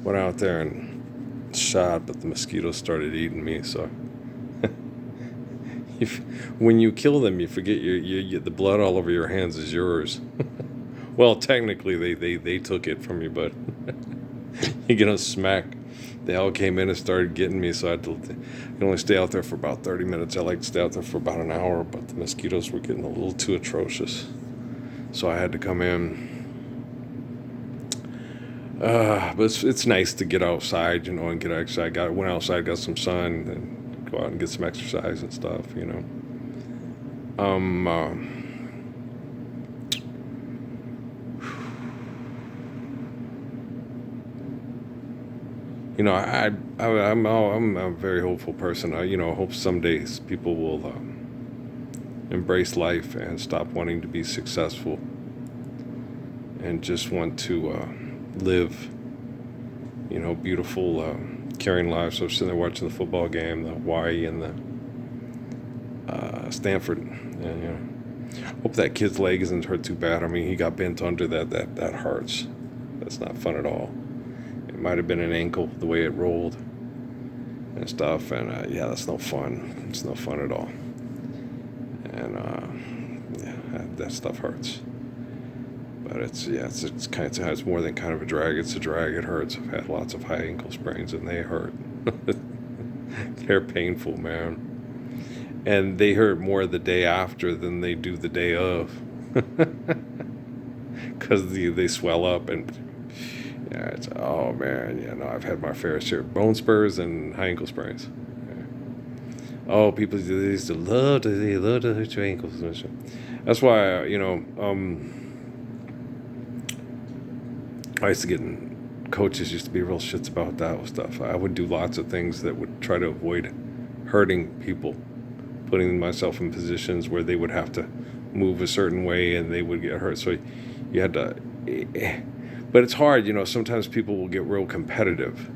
went out there and shot, but the mosquitoes started eating me. So if, when you kill them, you forget the blood all over your hands is yours. Well, technically, they took it from you, but you get a smack. They all came in and started getting me, so I could only stay out there for about 30 minutes. I like to stay out there for about an hour, but the mosquitoes were getting a little too atrocious. So I had to come in. But it's nice to get outside, and get exercise. Went outside, got some sun, and go out and get some exercise and stuff. Um, uh, I'm a very hopeful person. I hope some days people will embrace life and stop wanting to be successful and just want to live, beautiful, caring lives. So I was sitting there watching the football game, the Hawaii and the Stanford, and hope that kid's leg isn't hurt too bad. I mean, he got bent under that hurts. That's not fun at all. It might have been an ankle the way it rolled and stuff, and yeah, that's no fun. It's no fun at all, and yeah, that stuff hurts. But it's more than kind of a drag. It's a drag. It hurts. I've had lots of high ankle sprains, and they hurt. They're painful, man, and they hurt more the day after than they do the day of, because they swell up and yeah, it's oh man, yeah, no, I've had my fair share of bone spurs and high ankle sprains. Yeah. Oh, people they used to love to hurt your ankles. That's why I used to get in, coaches used to be real shits about that stuff. I would do lots of things that would try to avoid hurting people, putting myself in positions where they would have to move a certain way and they would get hurt. So you had to, but it's hard, sometimes people will get real competitive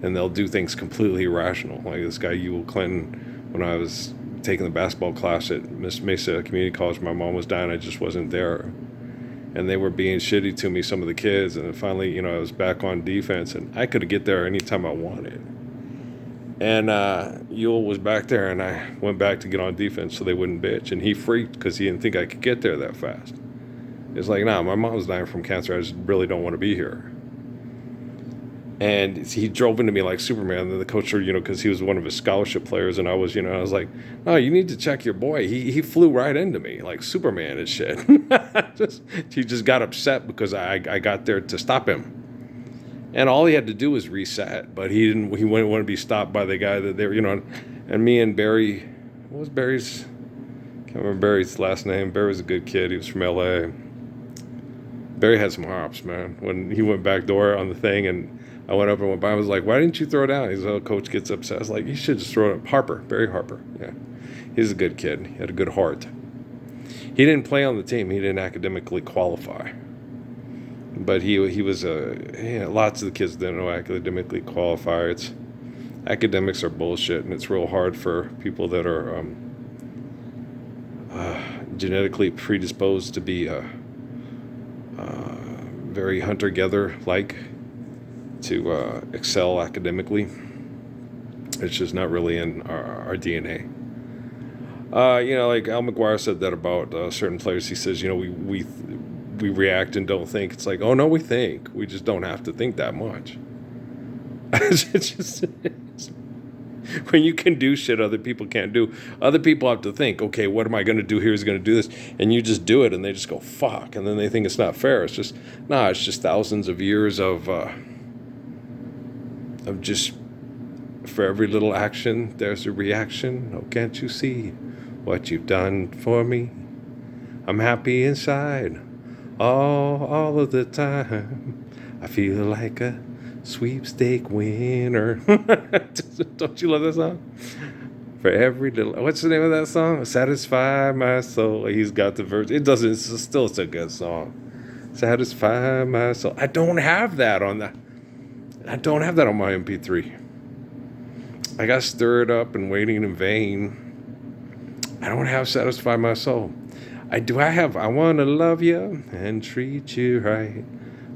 and they'll do things completely irrational. Like this guy, Ewell Clinton, when I was taking the basketball class at Miss Mesa Community College, my mom was dying, I just wasn't there. And they were being shitty to me, some of the kids. And then finally, I was back on defense, and I could get there anytime I wanted. And Ewell was back there, and I went back to get on defense so they wouldn't bitch. And he freaked because he didn't think I could get there that fast. It's like, nah, my mom's dying from cancer. I just really don't want to be here. And he drove into me like Superman. And the coach, because he was one of his scholarship players, and I was like, no, you need to check your boy. He flew right into me like Superman and shit. He just got upset because I got there to stop him. And all he had to do was reset, but he didn't. He wouldn't want to be stopped by the guy that they were. And me and Barry, what was Barry's? Can't remember Barry's last name. Barry was a good kid. He was from L.A. Barry had some hops, man. When he went back door on the thing, and I went up and went by, I was like, "Why didn't you throw it down?" He's like, "Oh, coach gets upset." I was like, "You should just throw it up." Harper, Barry Harper. Yeah, he's a good kid. He had a good heart. He didn't play on the team. He didn't academically qualify. But he was lots of the kids didn't know academically qualify. Academics are bullshit, and it's real hard for people that are genetically predisposed to be very hunter-gatherer like to excel academically. It's just not really in our DNA. Like Al McGuire said that about certain players. He says, we react and don't think. It's like, oh no, we think. We just don't have to think that much. When you can do shit other people can't do. Other people have to think, okay, what am I going to do here? Who's going to do this? And you just do it, and they just go, fuck. And then they think it's not fair. It's just, it's just thousands of years of just, for every little action, there's a reaction. Oh, can't you see what you've done for me? I'm happy inside all of the time. I feel like a sweepstake winner. Don't you love that song? For every little, what's the name of that song? Satisfy my soul. He's got the verse. It's a good song. Satisfy my soul. I don't have that on my MP3. I got stirred up and waiting in vain. I don't have satisfy my soul. I want to love you and treat you right.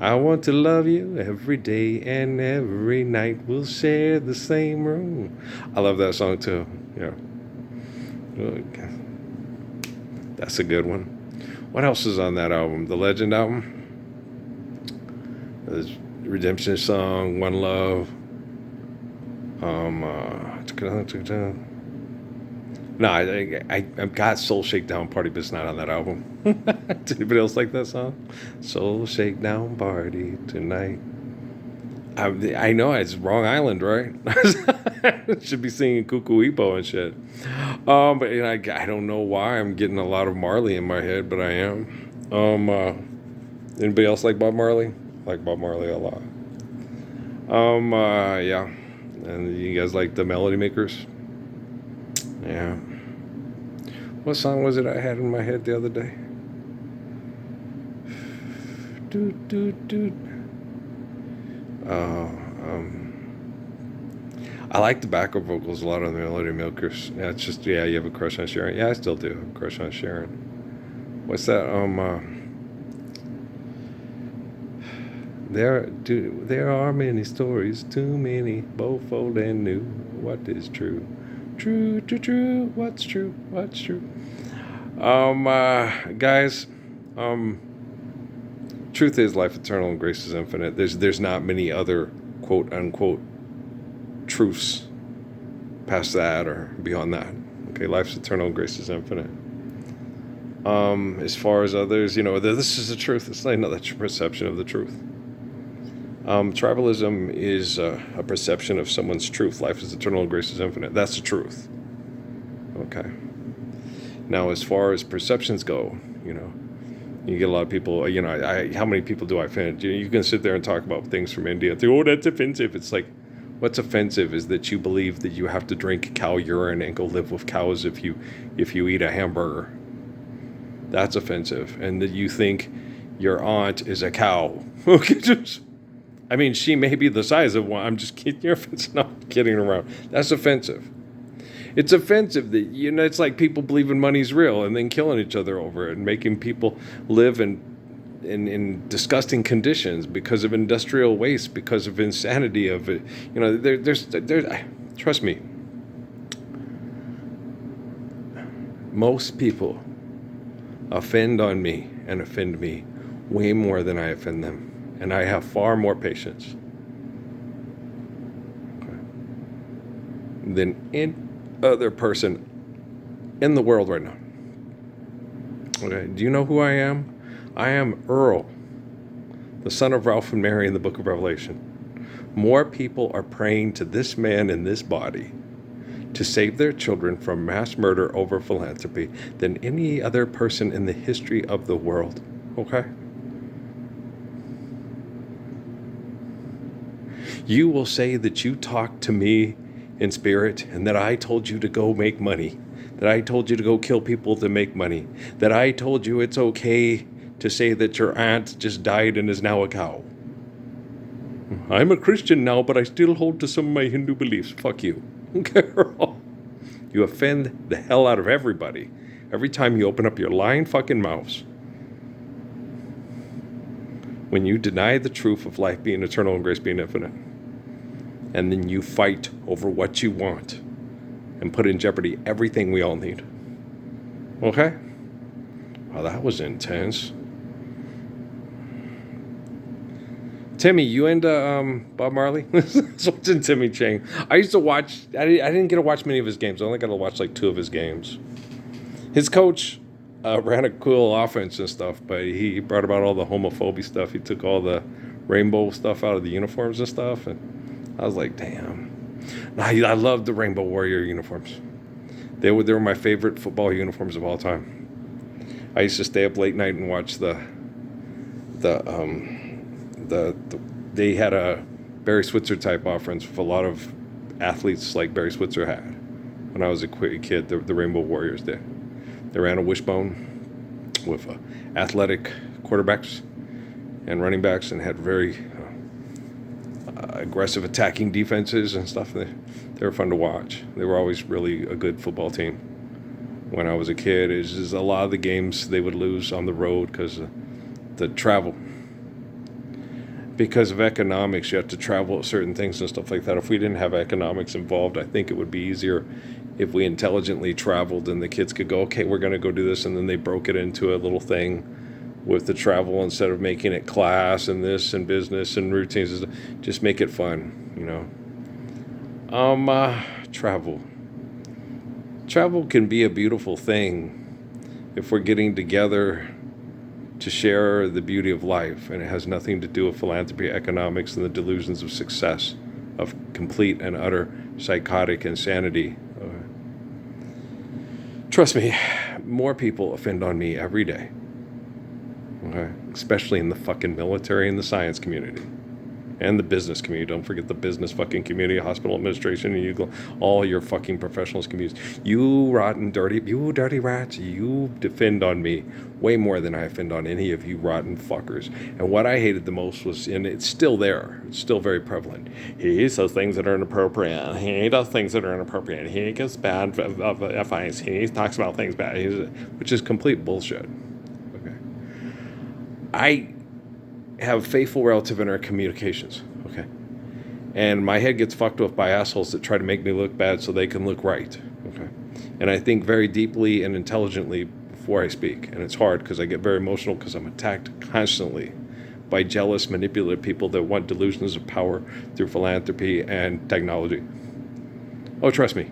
I want to love you every day and every night. We'll share the same room. I love that song too. Yeah. That's a good one. What else is on that album? The Legend album? There's Redemption Song, One Love. No, I've got Soul Shakedown Party, but it's not on that album. Does anybody else like that song? Soul Shakedown Party tonight. I know it's Wrong Island, right? Should be singing Cuckoo Epo and shit. But I don't know why I'm getting a lot of Marley in my head, but I am. Anybody else like Bob Marley? I like Bob Marley a lot. Yeah. And you guys like the Melody Makers? Yeah. What song was it I had in my head the other day? Doot, doot, doot. I like the backup vocals a lot on the Melody Milkers. Yeah, it's just, yeah, you have a crush on Sharon. Yeah, I still do have a crush on Sharon. What's that? There are many stories, too many, both old and new. What is true? True, true, true. What's true? What's true? Guys, truth is life eternal and grace is infinite. There's not many other quote unquote truths past that or beyond that. Okay, life's eternal and grace is infinite. As far as others, this is the truth. It's not another perception of the truth. Tribalism is a perception of someone's truth. Life is eternal and grace is infinite. That's the truth. Okay. Now, as far as perceptions go, you get a lot of people, how many people do I find? You can sit there and talk about things from India and think, oh, that's offensive. It's like, what's offensive is that you believe that you have to drink cow urine and go live with cows if you eat a hamburger. That's offensive. And that you think your aunt is a cow. Okay, I mean, she may be the size of one. I'm just kidding. It's not kidding around. That's offensive. It's offensive that, it's like people believing money's real and then killing each other over it and making people live in disgusting conditions because of industrial waste, because of insanity of it. There's trust me, most people offend on me and offend me way more than I offend them. And I have far more patience than any other person in the world right now. Okay, do you know who I am? I am Earl, the son of Ralph and Mary in the book of Revelation. More people are praying to this man in this body to save their children from mass murder over philanthropy than any other person in the history of the world. Okay? You will say that you talked to me in spirit and that I told you to go make money, that I told you to go kill people to make money, that I told you it's okay to say that your aunt just died and is now a cow. I'm a Christian now, but I still hold to some of my Hindu beliefs. Fuck you. Girl. You offend the hell out of everybody every time you open up your lying fucking mouths. When you deny the truth of life being eternal and grace being infinite, and then you fight over what you want and put in jeopardy everything we all need. Okay? Wow, that was intense. Timmy, you into Bob Marley? So it's in Timmy Chang. I used to watch, I didn't get to watch many of his games. I only got to watch like 2 of his games. His coach ran a cool offense and stuff, but he brought about all the homophobia stuff. He took all the rainbow stuff out of the uniforms and stuff, and I was like, damn. I loved the Rainbow Warrior uniforms. They were my favorite football uniforms of all time. I used to stay up late night and watch they had a Barry Switzer type offense with a lot of athletes like Barry Switzer had when I was a kid. The Rainbow Warriors did. They ran a wishbone with athletic quarterbacks and running backs and had very aggressive attacking defenses and stuff. They were fun to watch. They were always really a good football team. When I was a kid, is a lot of the games they would lose on the road because of the travel. because of economics, you have to travel certain things and stuff like that. If we didn't have economics involved, I think it would be easier if we intelligently traveled and the kids could go, okay, we're going to go do this. And then they broke it into a little thing with the travel instead of making it class and this and business and routines. Just make it fun, you know. Travel. Travel can be a beautiful thing if we're getting together to share the beauty of life, and it has nothing to do with philanthropy, economics, and the delusions of success, of complete and utter psychotic insanity. Trust me, more people offend on me every day, okay? Especially in the fucking military and the science community. And the business community. Don't forget the business fucking community, hospital administration, and you, all your fucking professionals communities. You dirty rats, you defend on me way more than I offend on any of you rotten fuckers. And what I hated the most was, and it's still there, it's still very prevalent. He says things that are inappropriate. He does things that are inappropriate. He gets bad advice. He talks about things bad, which is complete bullshit. Okay. I have faithful relative in our communications, okay? And my head gets fucked with by assholes that try to make me look bad so they can look right, okay? And I think very deeply and intelligently before I speak. And it's hard because I get very emotional because I'm attacked constantly by jealous, manipulative people that want delusions of power through philanthropy and technology. Oh, trust me,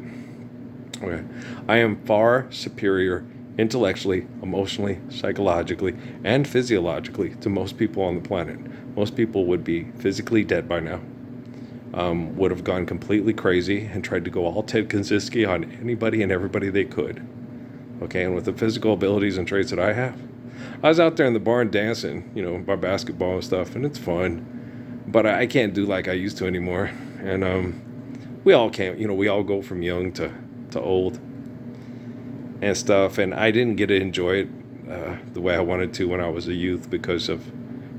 okay? I am far superior intellectually, emotionally, psychologically, and physiologically to most people on the planet. Most people would be physically dead by now, would have gone completely crazy and tried to go all Ted Kaczynski on anybody and everybody they could. Okay, and with the physical abilities and traits that I have, I was out there in the barn dancing, you know, by basketball and stuff, and it's fun, but I can't do like I used to anymore. And we all can't, you know, we all go from young to old and stuff, and I didn't get to enjoy it the way I wanted to when I was a youth because of,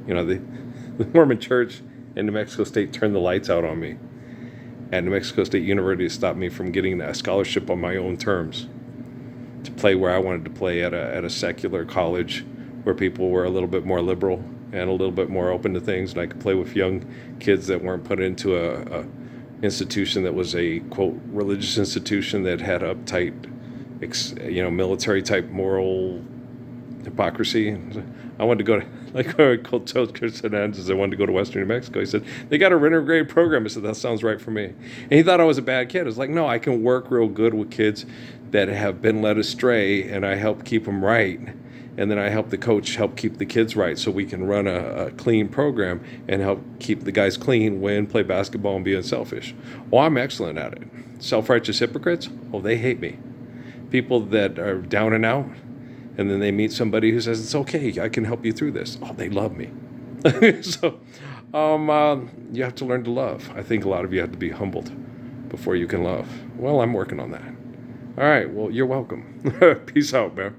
you know, the Mormon Church in New Mexico State turned the lights out on me. And New Mexico State University stopped me from getting a scholarship on my own terms to play where I wanted to play at a secular college where people were a little bit more liberal and a little bit more open to things, and I could play with young kids that weren't put into a institution that was a, quote, religious institution that had uptight, you know, military type moral hypocrisy. I wanted to go to, like I told Chris Hernandez, I wanted to go to Western New Mexico. He said, they got a integrated program. I said, that sounds right for me. And he thought I was a bad kid. I was like, no, I can work real good with kids that have been led astray, and I help keep them right. And then I help the coach help keep the kids right so we can run a clean program and help keep the guys clean, win, play basketball, and be unselfish. Oh, I'm excellent at it. Self-righteous hypocrites? Oh, they hate me. People that are down and out, and then they meet somebody who says, it's okay, I can help you through this. Oh, they love me. So you have to learn to love. I think a lot of you have to be humbled before you can love. Well, I'm working on that. All right, well, you're welcome. Peace out, man.